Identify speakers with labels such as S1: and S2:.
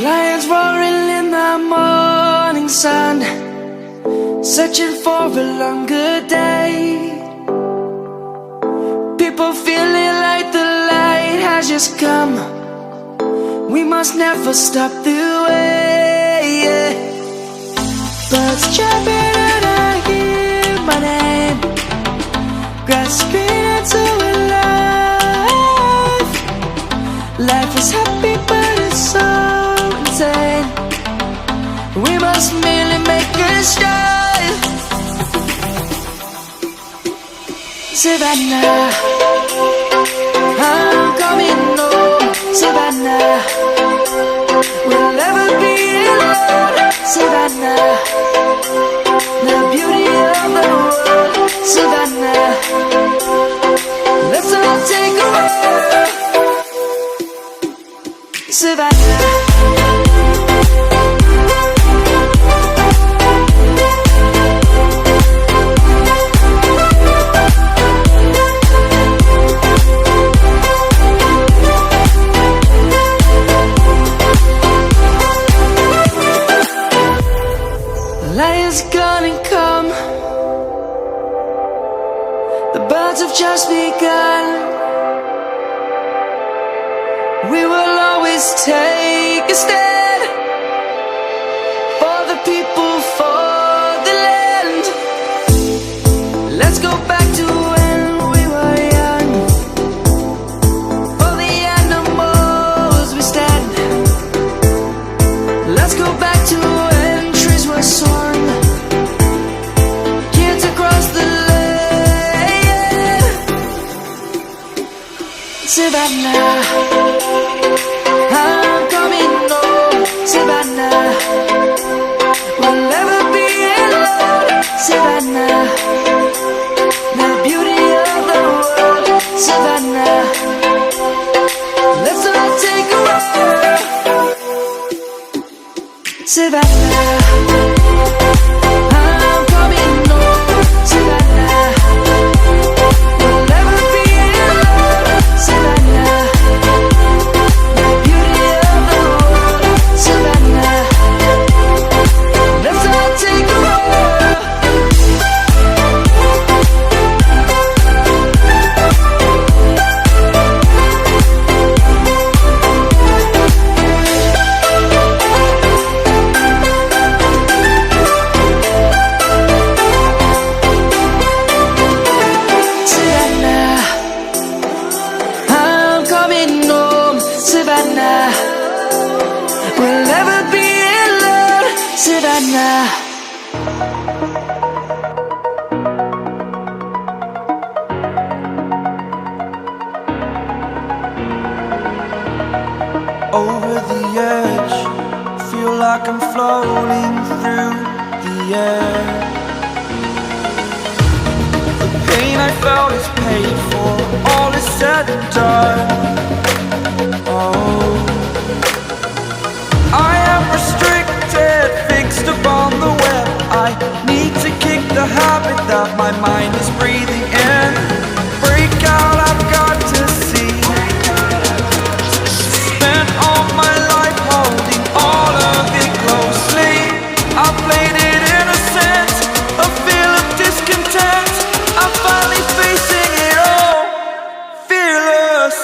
S1: Lions roaring in the morning sun, searching for a longer day. People feeling like the light has just come. We must never stop the way. Birds chirping and I hear my name, grasping into a life. Life is happy but it's so insane. We must merely make a start. Savannah, I'm coming home. Savannah, we'll never be alone. Savannah, the beauty of the world. Savannah, let's all take a walk. Savannah. Lion's gonna come. The birds have just begun. We will always take a stand for the people, for the land. Let's go back to when we were young. For the animals we stand. Let's go back to when trees were soaring. Savannah, I'm coming home. Savannah, we'll never be alone. Savannah, the beauty of the world. Savannah, let's all take a walk. Savannah, I'm coming home. Savannah, we'll never be alone. Savannah, the beauty of the world. Savannah, let's all take a walk. Savannah, I'm coming home. Savannah, we'll never be alone. Savannah.
S2: Over the edge, feel like I'm floating through the air. The pain I felt is paid for, all is said and done. Oh, I am restricted, fixed upon the web. I need to kick the habit that my mind is breathing in. Break out, I've got to see. Spent all my life holding all of it closely. I played it innocent, a feel of discontent. I'm finally facing it all, fearless.